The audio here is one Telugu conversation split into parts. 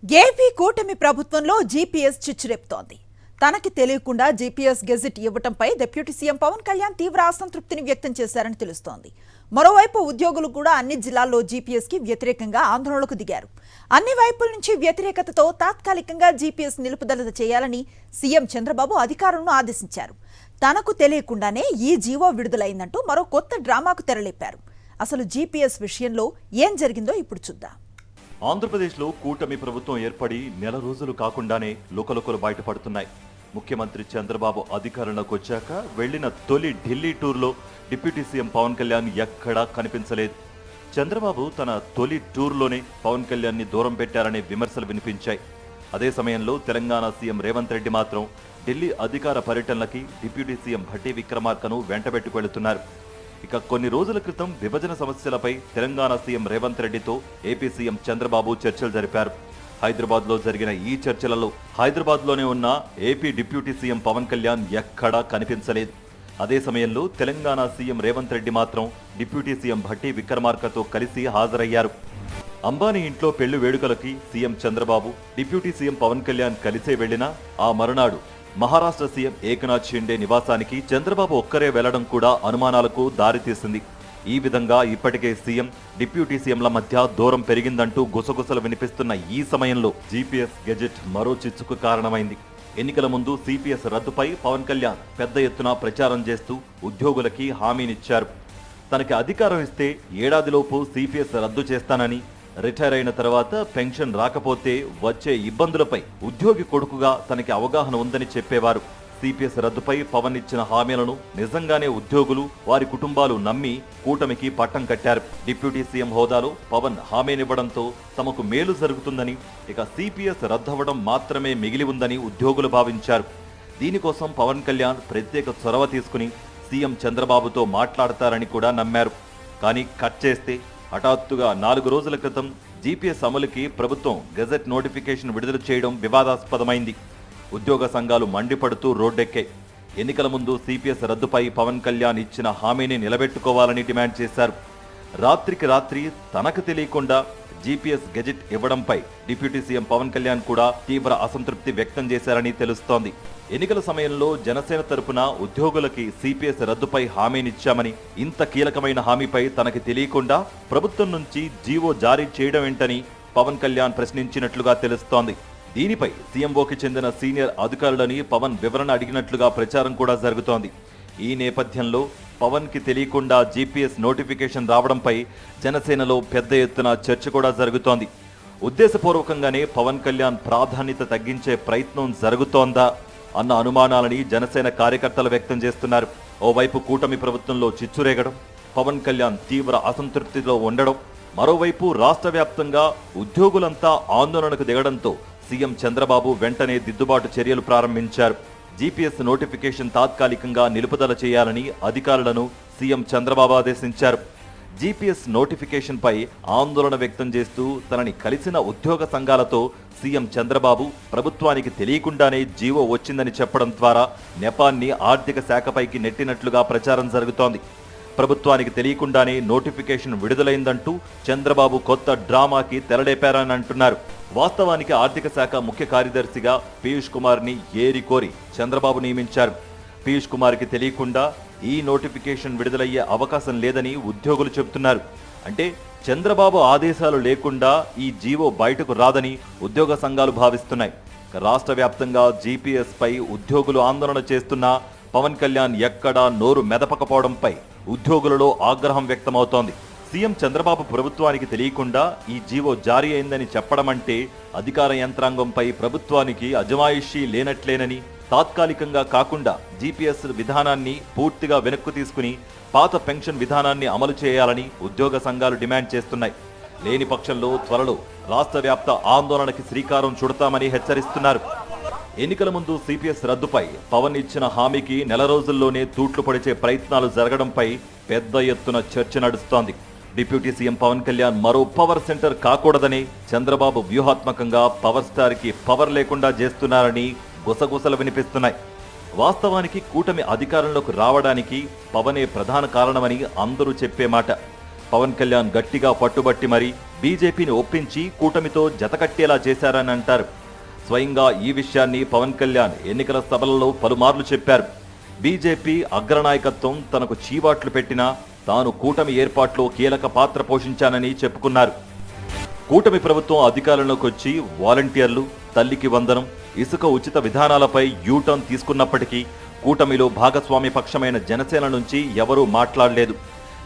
ఏపీ కూటమి ప్రభుత్వంలో జీపీఎస్ చిచ్చురేపుతోంది. తనకి తెలియకుండా జీపీఎస్ గెజిట్ ఇవ్వటంపై డిప్యూటీ సీఎం పవన్ కళ్యాణ్ తీవ్ర అసంతృప్తిని వ్యక్తం చేశారని తెలుస్తోంది. మరోవైపు ఉద్యోగులు కూడా అన్ని జిల్లాల్లో జీపీఎస్ కి వ్యతిరేకంగా ఆందోళనకు దిగారు. అన్ని వైపుల నుంచి వ్యతిరేకతతో తాత్కాలికంగా జీపీఎస్ నిలుపుదల చేయాలని సీఎం చంద్రబాబు అధికారులను ఆదేశించారు. తనకు తెలియకుండానే ఈ జీవో విడుదలైందంటూ మరో కొత్త డ్రామాకు తెరలేపారు. అసలు జీపీఎస్ విషయంలో ఏం జరిగిందో ఇప్పుడు చూద్దాం. ఆంధ్రప్రదేశ్లో కూటమి ప్రభుత్వం ఏర్పడి నెల రోజులు కాకుండానే లుకలుకలు బయటపడుతున్నాయి. ముఖ్యమంత్రి చంద్రబాబు అధికారంలోకి వచ్చాక వెళ్లిన తొలి ఢిల్లీ టూర్లో డిప్యూటీ సీఎం పవన్ కళ్యాణ్ ఎక్కడా కనిపించలేదు. చంద్రబాబు తన తొలి టూర్లోనే పవన్ కళ్యాణ్ని దూరం పెట్టారనే విమర్శలు వినిపించాయి. అదే సమయంలో తెలంగాణ సీఎం రేవంత్ రెడ్డి మాత్రం ఢిల్లీ అధికార పర్యటనలకి డిప్యూటీ సీఎం భట్టి విక్రమార్కను వెంటబెట్టుకు వెళుతున్నారు. ఇక కొన్ని రోజుల క్రితం విభజన సమస్యలపై తెలంగాణ సీఎం రేవంత్ రెడ్డితో ఏపీ సీఎం చంద్రబాబు చర్చలు జరిపారు. హైదరాబాద్లో జరిగిన ఈ చర్చలలో హైదరాబాద్లోనే ఉన్న AP deputy CM Pawan Kalyan ఎక్కడా కనిపించలేదు. అదే సమయంలో తెలంగాణ సీఎం రేవంత్ రెడ్డి మాత్రం డిప్యూటీ సీఎం భట్టి విక్రమార్కతో కలిసి హాజరయ్యారు. అంబానీ ఇంట్లో పెళ్లి వేడుకలకి CM Chandrababu, deputy CM Pawan Kalyan కలిసే వెళ్లినా ఆ మరునాడు మహారాష్ట్ర సీఎం ఏకనాథ్ షిండే నివాసానికి చంద్రబాబు ఒక్కరే వెళ్లడం కూడా అనుమానాలకు దారితీసింది. ఈ విధంగా ఇప్పటికే సీఎం, డిప్యూటీ సీఎంల మధ్య దూరం పెరిగిందంటూ గుసగుసలు వినిపిస్తున్న ఈ సమయంలో జీపీఎస్ గెజెట్ మరో చిచ్చుకు కారణమైంది. ఎన్నికల ముందు సిపిఎస్ రద్దుపై పవన్ కళ్యాణ్ పెద్ద ఎత్తున ప్రచారం చేస్తూ ఉద్యోగులకి హామీనిచ్చారు. తనకి అధికారం ఇస్తే ఏడాదిలోపు సిపిఎస్ రద్దు చేస్తానని, రిటైర్ అయిన తర్వాత పెన్షన్ రాకపోతే వచ్చే ఇబ్బందులపై ఉద్యోగి కొడుకుగా తనకి అవగాహన ఉందని చెప్పేవారు. సిపిఎస్ రద్దుపై పవన్ ఇచ్చిన హామీలను నిజంగానే ఉద్యోగులు, వారి కుటుంబాలు నమ్మి కూటమికి పట్టం కట్టారు. డిప్యూటీ సీఎం హోదాలో పవన్ హామీనివ్వడంతో తమకు మేలు జరుగుతుందని, ఇక సిపిఎస్ రద్దవడం మాత్రమే మిగిలి ఉందని ఉద్యోగులు భావించారు. దీనికోసం పవన్ కళ్యాణ్ ప్రత్యేక చొరవ తీసుకుని సీఎం చంద్రబాబుతో మాట్లాడతారని కూడా నమ్మారు. కానీ కట్ చేస్తే హఠాత్తుగా 4 రోజుల క్రితం జీపీఎస్ అమలుకి ప్రభుత్వం గెజెట్ నోటిఫికేషన్ విడుదల చేయడం వివాదాస్పదమైంది. ఉద్యోగ సంఘాలు మండిపడుతూ రోడ్డెక్కాయి. ఎన్నికల ముందు సిపిఎస్ రద్దుపై పవన్ కళ్యాణ్ ఇచ్చిన హామీని నిలబెట్టుకోవాలని డిమాండ్ చేశారు. రాత్రికి రాత్రి తనకు తెలియకుండా జీపీఎస్ గెజెట్ ఇవ్వడంపై డిప్యూటీ సీఎం పవన్ కళ్యాణ్ కూడా తీవ్ర అసంతృప్తి వ్యక్తం చేశారని తెలుస్తోంది. ఎన్నికల సమయంలో జనసేన తరపున ఉద్యోగులకి సిపిఎస్ రద్దుపై హామీనిచ్చామని, ఇంత కీలకమైన హామీపై తనకి తెలియకుండా ప్రభుత్వం నుంచి జీవో జారీ చేయడం ఏంటని పవన్ కళ్యాణ్ ప్రశ్నించినట్లుగా తెలుస్తోంది. దీనిపై సీఎంఓకి చెందిన సీనియర్ అధికారులని పవన్ వివరణ అడిగినట్లుగా ప్రచారం కూడా జరుగుతోంది. ఈ నేపథ్యంలో పవన్ కి తెలియకుండా జీపీఎస్ నోటిఫికేషన్ రావడంపై జనసేనలో పెద్ద ఎత్తున చర్చ కూడా జరుగుతోంది. ఉద్దేశపూర్వకంగానే పవన్ కళ్యాణ్ ప్రాధాన్యత తగ్గించే ప్రయత్నం జరుగుతోందా అన్న అనుమానాలని జనసేన కార్యకర్తలు వ్యక్తం చేస్తున్నారు. ఓవైపు కూటమి ప్రభుత్వంలో చిచ్చురేగడం, పవన్ కళ్యాణ్ తీవ్ర అసంతృప్తిలో ఉండడం, మరోవైపు రాష్ట్ర వ్యాప్తంగా ఉద్యోగులంతా ఆందోళనకు దిగడంతో సీఎం చంద్రబాబు వెంటనే దిద్దుబాటు చర్యలు ప్రారంభించారు. జీపీఎస్ నోటిఫికేషన్ తాత్కాలికంగా నిలుపుదల చేయాలని అధికారులను సీఎం చంద్రబాబు ఆదేశించారు. జీపీఎస్ నోటిఫికేషన్ పై ఆందోళన వ్యక్తం చేస్తూ తనని కలిసిన ఉద్యోగ సంఘాలతో సీఎం చంద్రబాబు ప్రభుత్వానికి తెలియకుండానే జీవో వచ్చిందని చెప్పడం ద్వారా నెపాన్ని ఆర్థిక శాఖపైకి నెట్టినట్లుగా ప్రచారం జరుగుతోంది. ప్రభుత్వానికి తెలియకుండానే నోటిఫికేషన్ విడుదలైందంటూ చంద్రబాబు కొత్త డ్రామాకి తెరలేపారని అంటున్నారు. వాస్తవానికి ఆర్థిక శాఖ ముఖ్య కార్యదర్శిగా పీయూష్ కుమార్ని ఏరికోరి చంద్రబాబు నియమించారు. పీయూష్ కుమార్కి తెలియకుండా ఈ నోటిఫికేషన్ విడుదలయ్యే అవకాశం లేదని ఉద్యోగులు చెబుతున్నారు. అంటే చంద్రబాబు ఆదేశాలు లేకుండా ఈ జీవో బయటకు రాదని ఉద్యోగ సంఘాలు భావిస్తున్నాయి. రాష్ట్ర వ్యాప్తంగా జీపీఎస్ పై ఉద్యోగులు ఆందోళన చేస్తున్నా పవన్ కళ్యాణ్ ఎక్కడా నోరు మెదపకపోవడంపై ఉద్యోగులలో ఆగ్రహం వ్యక్తమవుతోంది. సీఎం చంద్రబాబు ప్రభుత్వానికి తెలియకుండా ఈ జీవో జారీ అయిందని చెప్పడం అంటే అధికార యంత్రాంగంపై ప్రభుత్వానికి అజమాయిషీ లేనట్లేనని, తాత్కాలికంగా కాకుండా జీపీఎస్ విధానాన్ని పూర్తిగా వెనక్కు తీసుకుని పాత పెన్షన్ విధానాన్ని అమలు చేయాలని ఉద్యోగ సంఘాలు డిమాండ్ చేస్తున్నాయి. లేని పక్షంలో త్వరలో రాష్ట్ర వ్యాప్త ఆందోళనకి శ్రీకారం చుడతామని హెచ్చరిస్తున్నారు. ఎన్నికల ముందు సిపిఎస్ రద్దుపై పవన్ ఇచ్చిన హామీకి నెల రోజుల్లోనే తూట్లు పొడిచే ప్రయత్నాలు జరగడంపై పెద్ద ఎత్తున చర్చ నడుస్తోంది. డిప్యూటీ సీఎం పవన్ కళ్యాణ్ మరో పవర్ సెంటర్ కాకూడదని చంద్రబాబు వ్యూహాత్మకంగా పవర్ స్టార్ కి పవర్ లేకుండా చేస్తున్నారని గుసగుసలు వినిపిస్తున్నాయి. వాస్తవానికి కూటమి అధికారంలోకి రావడానికి పవనే ప్రధాన కారణమని అందరూ చెప్పే మాట. పవన్ కళ్యాణ్ గట్టిగా పట్టుబట్టి మరి బీజేపీని ఒప్పించి కూటమితో జతకట్టేలా చేశారని అంటారు. స్వయంగా ఈ విషయాన్ని పవన్ కళ్యాణ్ ఎన్నికల సభలలో పలుమార్లు చెప్పారు. బీజేపీ అగ్రనాయకత్వం తనకు చీవాట్లు పెట్టినా తాను కూటమి ఏర్పాట్లో కీలక పాత్ర పోషించానని చెప్పుకున్నారు. కూటమి ప్రభుత్వం అధికారంలోకి వచ్చి వాలంటీర్లు, తల్లికి వందనం, ఇసుక ఉచిత విధానాలపై యూటర్న్ తీసుకున్నప్పటికీ కూటమిలో భాగస్వామి పక్షమైన జనసేన నుంచి ఎవరూ మాట్లాడలేదు.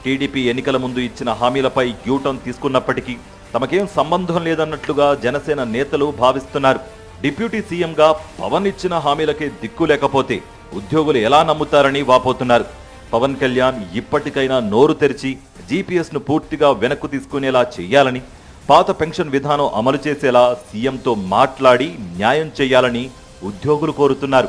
టీడీపీ ఎన్నికల ముందు ఇచ్చిన హామీలపై యూటర్న్ తీసుకున్నప్పటికీ తమకేం సంబంధం లేదన్నట్లుగా జనసేన నేతలు భావిస్తున్నారు. డిప్యూటీ సీఎంగా పవన్ ఇచ్చిన హామీలకే దిక్కు లేకపోతే ఉద్యోగులు ఎలా నమ్ముతారని వాపోతున్నారు. పవన్ కళ్యాణ్ ఇప్పటికైనా నోరు తెరిచి జీపీఎస్ను పూర్తిగా వెనక్కు తీసుకునేలా చేయాలని, పాత పెన్షన్ విధానం అమలు చేసేలా సీఎంతో మాట్లాడి న్యాయం చేయాలని ఉద్యోగులు కోరుతున్నారు.